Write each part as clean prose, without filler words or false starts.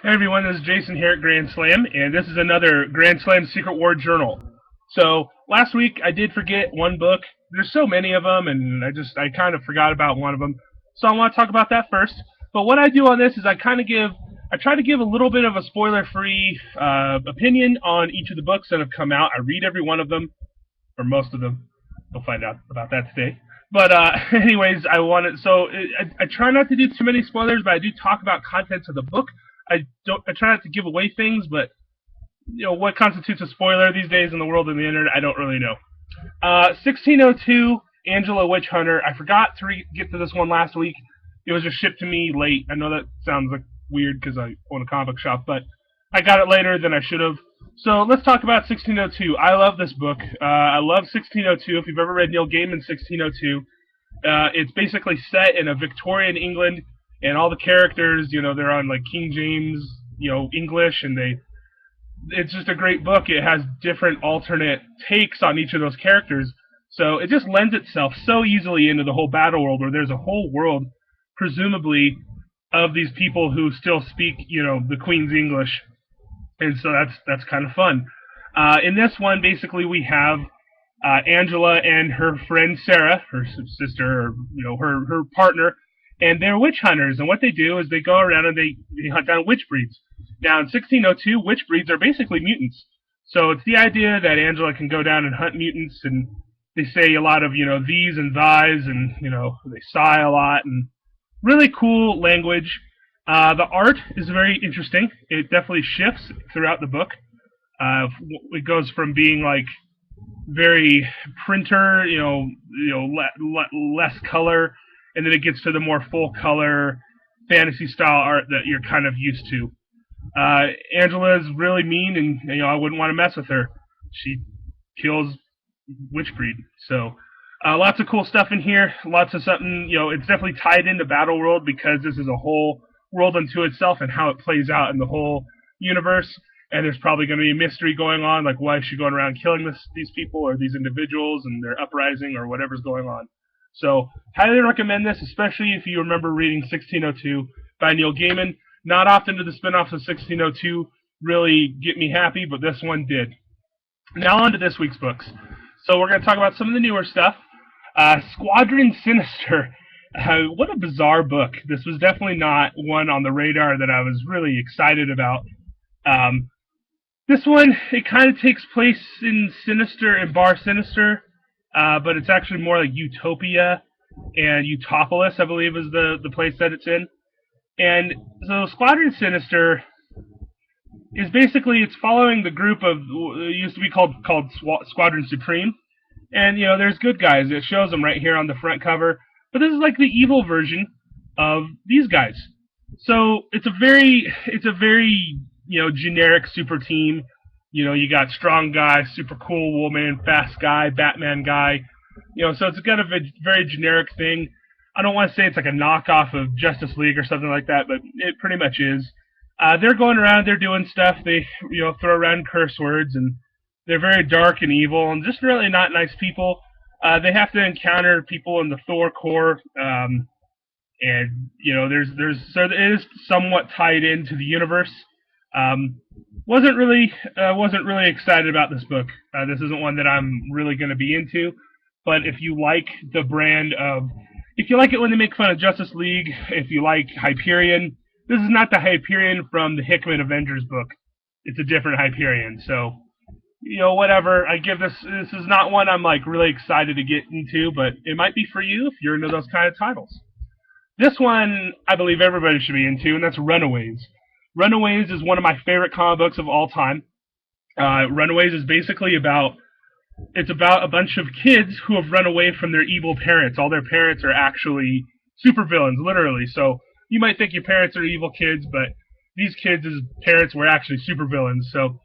Hey everyone, this is Jason here at Grand Slam, and this is another Grand Slam Secret War Journal. So last week I did forget one book. There's so many of them, and I kind of forgot about one of them. So I want to talk about that first. But what I do on this is I try to give a little bit of a spoiler-free opinion on each of the books that have come out. I read every one of them, or most of them. We'll find out about that today. But anyways, I try not to do too many spoilers, but I do talk about contents of the book. I try not to give away things, but what constitutes a spoiler these days in the world of the internet, I don't really know. 1602, Angela Witch Hunter. I forgot to get to this one last week. It was just shipped to me late. I know that sounds like weird because I own a comic book shop, but I got it later than I should have. So let's talk about 1602. I love this book. I love 1602. If you've ever read Neil Gaiman's 1602, it's basically set in a Victorian England. And all the characters, they're on like King James, English, and it's just a great book. It has different alternate takes on each of those characters. So it just lends itself so easily into the whole battle world where there's a whole world, presumably, of these people who still speak, the Queen's English. And so that's kind of fun. In this one, basically, we have Angela and her friend Sarah, her sister, or, her partner, and they're witch hunters, and what they do is they go around and they hunt down witch breeds. Now, in 1602, witch breeds are basically mutants. So it's the idea that Angela can go down and hunt mutants, and they say a lot of, these and thys, and, they sigh a lot, and really cool language. The art is very interesting. It definitely shifts throughout the book. It goes from being, like, very printer, less color, and then it gets to the more full-color, fantasy-style art that you're kind of used to. Angela is really mean, and I wouldn't want to mess with her. She kills witch breed. So lots of cool stuff in here. Lots of something. It's definitely tied into Battle World because this is a whole world unto itself and how it plays out in the whole universe. And there's probably going to be a mystery going on, like why is she going around killing these people or these individuals and their uprising or whatever's going on. So, highly recommend this, especially if you remember reading 1602 by Neil Gaiman. Not often do the spin-offs of 1602 really get me happy, but this one did. Now on to this week's books. So we're going to talk about some of the newer stuff. Squadron Sinister. What a bizarre book. This was definitely not one on the radar that I was really excited about. This one, it kind of takes place in Sinister and Bar Sinister. But it's actually more like Utopia and Utopolis, I believe, is the place that it's in. And so Squadron Sinister is basically, it's following the group of, it used to be called Squadron Supreme. And, there's good guys. It shows them right here on the front cover. But this is like the evil version of these guys. So it's a very, generic super team. You got strong guy, super cool woman, fast guy, Batman guy. So it's got a very generic thing. I don't want to say it's like a knockoff of Justice League or something like that, but it pretty much is. They're going around, they're doing stuff. They, throw around curse words, and they're very dark and evil, and just really not nice people. They have to encounter people in the Thor Corps, and so it is somewhat tied into the universe. Wasn't really excited about this book. This isn't one that I'm really going to be into. But if you like the brand of, if you like it when they make fun of Justice League, if you like Hyperion, this is not the Hyperion from the Hickman Avengers book. It's a different Hyperion. So, whatever. I give this is not one I'm like really excited to get into, but it might be for you if you're into those kind of titles. This one I believe everybody should be into, and that's Runaways. Runaways is one of my favorite comic books of all time. Runaways is basically about a bunch of kids who have run away from their evil parents. All their parents are actually supervillains, literally. So you might think your parents are evil kids, but these kids' parents were actually supervillains. So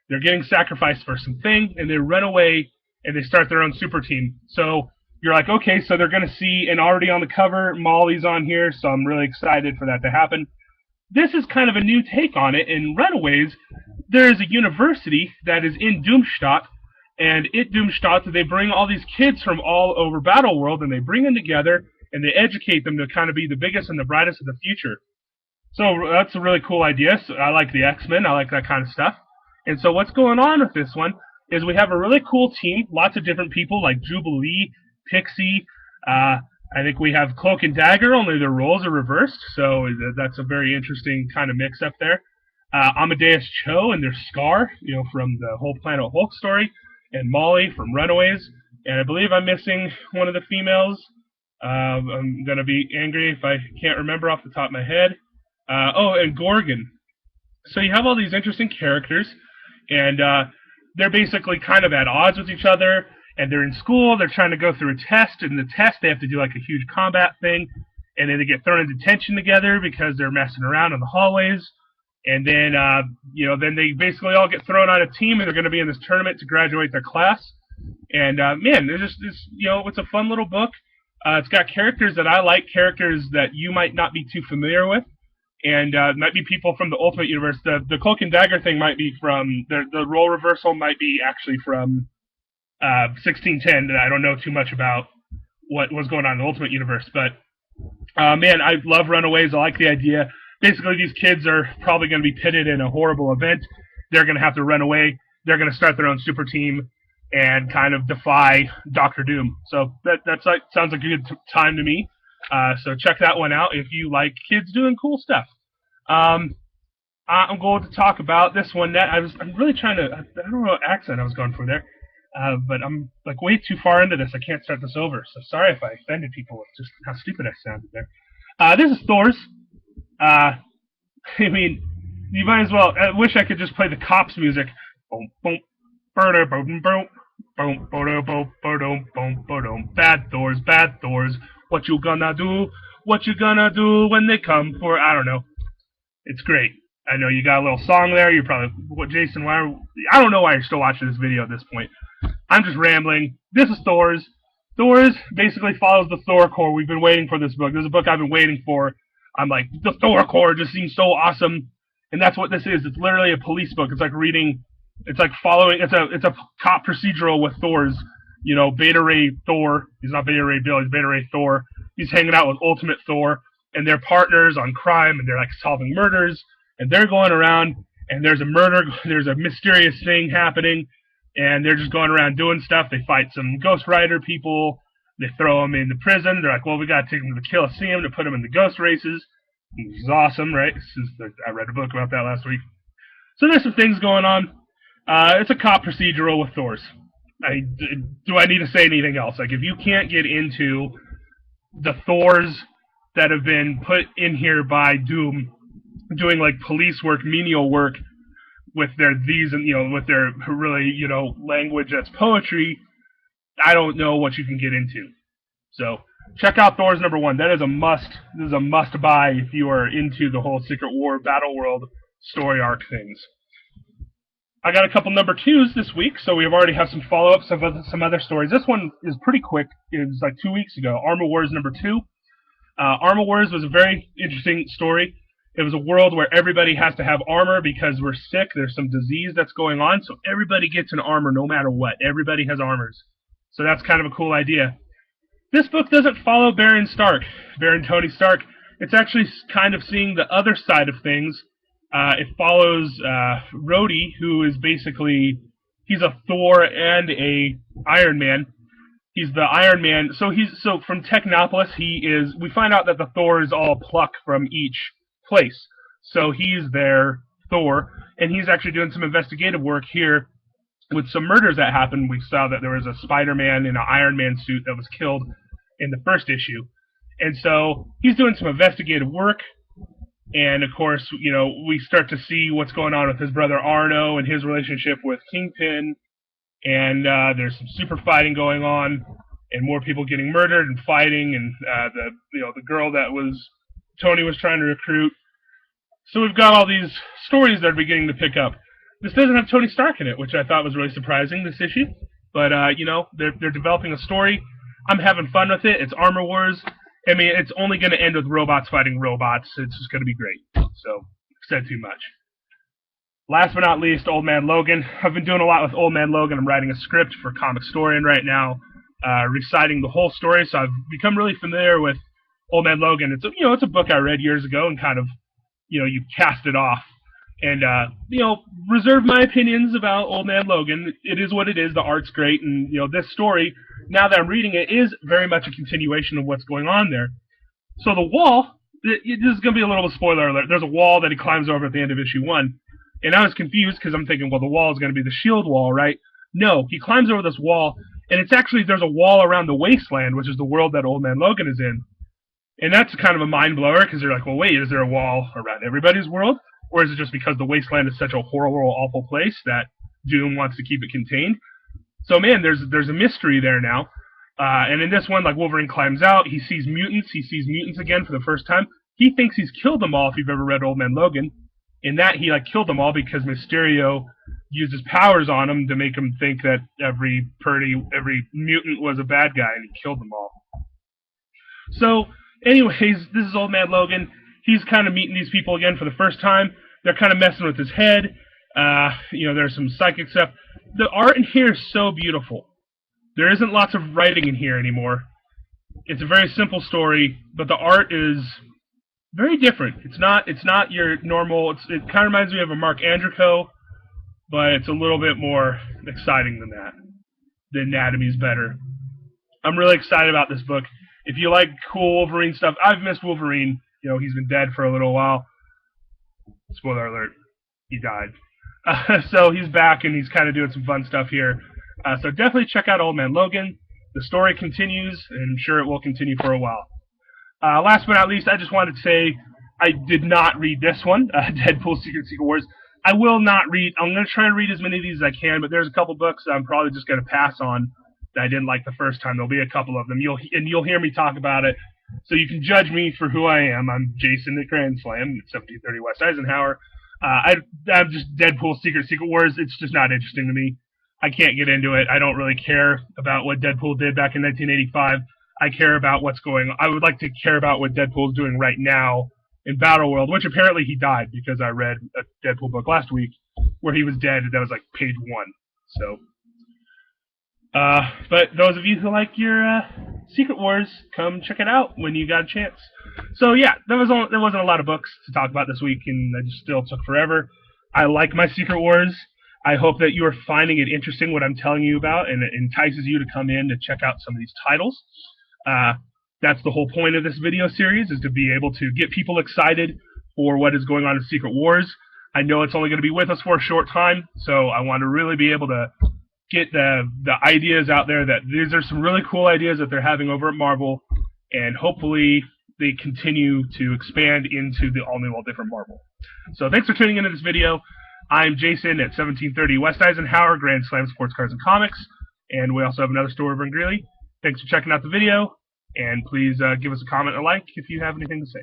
they're getting sacrificed for something, and they run away, and they start their own super team. So you're like, okay, so they're going to see, and already on the cover, Molly's on here, so I'm really excited for that to happen. This is kind of a new take on it. In Runaways, there is a university that is in Doomstadt, and at Doomstadt, they bring all these kids from all over Battle World, and they bring them together, and they educate them to kind of be the biggest and the brightest of the future. So that's a really cool idea. So I like the X-Men. I like that kind of stuff. And so what's going on with this one is we have a really cool team, lots of different people like Jubilee, Pixie. I think we have Cloak and Dagger, only their roles are reversed. So that's a very interesting kind of mix up there. Amadeus Cho and their Scar, from the Whole Planet Hulk story, and Molly from Runaways. And I believe I'm missing one of the females. I'm going to be angry if I can't remember off the top of my head. And Gorgon. So you have all these interesting characters, and they're basically kind of at odds with each other, and they're in school, they're trying to go through a test, and the test they have to do like a huge combat thing, and then they get thrown in detention together because they're messing around in the hallways, and then, then they basically all get thrown on a team, and they're going to be in this tournament to graduate their class, and man, it's a fun little book. It's got characters that I like, characters that you might not be too familiar with, and might be people from the Ultimate Universe. The Cloak and Dagger thing might be from the role reversal might be actually from 1610. And I don't know too much about what was going on in the Ultimate Universe, but man, I love Runaways. I like the idea. Basically, these kids are probably going to be pitted in a horrible event. They're going to have to run away. They're going to start their own super team and kind of defy Doctor Doom. So that's sounds like a good time to me. So check that one out if you like kids doing cool stuff. I'm going to talk about this one. I'm really trying to. I don't know what accent I was going for there, but I'm like way too far into this. I can't start this over. So sorry if I offended people with just how stupid I sounded there. This is Thor's. I mean, you might as well. I wish I could just play the cops music. Boom, boom, boom, boom, boom. Boom, boom, boom, boom, boom, boom. Bad Thors. What you gonna do? What you gonna do when they come for? I don't know. It's great. I know you got a little song there. You're probably, what, Jason? I don't know why you're still watching this video at this point. I'm just rambling. This is Thor's. Thor's basically follows the Thor Corps. We've been waiting for this book. This is a book I've been waiting for. I'm like, the Thor Corps just seems so awesome, and that's what this is. It's literally a police book. It's like reading. It's like following. It's a cop procedural with Thor's. Beta Ray Thor. He's not Beta Ray Bill. He's Beta Ray Thor. He's hanging out with Ultimate Thor, and they're partners on crime, and they're like solving murders, and they're going around, and there's a murder. There's a mysterious thing happening, and they're just going around doing stuff. They fight some Ghost Rider people. They throw them into prison. They're like, well, we got to take them to the Colosseum to put them in the ghost races. Which is awesome, right? I read a book about that last week. So there's some things going on. It's a cop procedural with Thors. Do I need to say anything else? Like, if you can't get into the Thors that have been put in here by Doom, doing like police work, menial work with their with their really language that's poetry, I don't know what you can get into. So check out Thor's #1. That is a must. This is a must buy if you are into the whole Secret War Battle World story arc things. I got a couple #2s this week, so we already have some follow-ups of some other stories. This one is pretty quick. It was like 2 weeks ago. Armor Wars #2. Armor Wars was a very interesting story. It was a world where everybody has to have armor because we're sick. There's some disease that's going on, so everybody gets an armor no matter what. Everybody has armors. So that's kind of a cool idea. This book doesn't follow Baron Tony Stark. It's actually kind of seeing the other side of things. It follows Rhodey, who is basically, he's a Thor and a Iron Man. He's the Iron Man. So from Technopolis, we find out that the Thors all pluck from each place. So he's their Thor, and he's actually doing some investigative work here with some murders that happened. We saw that there was a Spider-Man in an Iron Man suit that was killed in the first issue. And so he's doing some investigative work. And, of course, we start to see what's going on with his brother Arno and his relationship with Kingpin. And there's some super fighting going on and more people getting murdered and fighting. And the girl that Tony was trying to recruit. So we've got all these stories that are beginning to pick up. This doesn't have Tony Stark in it, which I thought was really surprising, this issue. But, they're developing a story. I'm having fun with it. It's Armor Wars. I mean, it's only going to end with robots fighting robots. It's just going to be great. So, I've said too much. Last but not least, Old Man Logan. I've been doing a lot with Old Man Logan. I'm writing a script for Comic Storian right now, reciting the whole story. So I've become really familiar with Old Man Logan. It's a book I read years ago and kind of you cast it off. And, reserve my opinions about Old Man Logan. It is what it is. The art's great. And, this story, now that I'm reading it, is very much a continuation of what's going on there. So the wall, this is going to be a little of a spoiler alert. There's a wall that he climbs over at the end of issue 1. And I was confused because I'm thinking, well, the wall is going to be the shield wall, right? No, he climbs over this wall, and it's actually, there's a wall around the wasteland, which is the world that Old Man Logan is in. And that's kind of a mind blower because you're like, well, wait, is there a wall around everybody's world? Or is it just because the wasteland is such a horrible, awful place that Doom wants to keep it contained? So, man, there's a mystery there now. And in this one, like, Wolverine climbs out, he sees mutants again for the first time. He thinks he's killed them all, if you've ever read Old Man Logan. In that, he, killed them all because Mysterio used his powers on him to make him think that every mutant was a bad guy, and he killed them all. So, anyways, this is Old Man Logan. He's kind of meeting these people again for the first time. They're kind of messing with his head. There's some psychic stuff. The art in here is so beautiful. There isn't lots of writing in here anymore. It's a very simple story, but the art is very different. It's not your normal. It kind of reminds me of a Mark Andrico, but it's a little bit more exciting than that. The anatomy's better. I'm really excited about this book. If you like cool Wolverine stuff, I've missed Wolverine. He's been dead for a little while. Spoiler alert, he died. So he's back, and he's kind of doing some fun stuff here. So definitely check out Old Man Logan. The story continues, and I'm sure it will continue for a while. Last but not least, I just wanted to say I did not read this one, Deadpool Secret Wars. I will not read. I'm going to try and read as many of these as I can, but there's a couple books I'm probably just going to pass on that I didn't like the first time. There'll be a couple of them. You'll hear me talk about it. So you can judge me for who I am. I'm Jason at Grand Slam at 1730 West Eisenhower. I'm just Deadpool Secret Wars. It's just not interesting to me. I can't get into it. I don't really care about what Deadpool did back in 1985. I care about what's going on. I would like to care about what Deadpool's doing right now in Battle World, which apparently he died because I read a Deadpool book last week where he was dead. That was page 1. So, but those of you who like your Secret Wars, come check it out when you got a chance. So yeah, there wasn't a lot of books to talk about this week, and it just still took forever. I like my Secret Wars. I hope that you are finding it interesting what I'm telling you about, and it entices you to come in to check out some of these titles. That's the whole point of this video series, is to be able to get people excited for what is going on in Secret Wars. I know it's only going to be with us for a short time, so I want to really be able to get the ideas out there that these are some really cool ideas that they're having over at Marvel, and hopefully they continue to expand into the all-new, all-different Marvel. So thanks for tuning into this video. I'm Jason at 1730 West Eisenhower, Grand Slam Sports Cards and Comics, and we also have another store over in Greeley. Thanks for checking out the video, and please give us a comment or like if you have anything to say.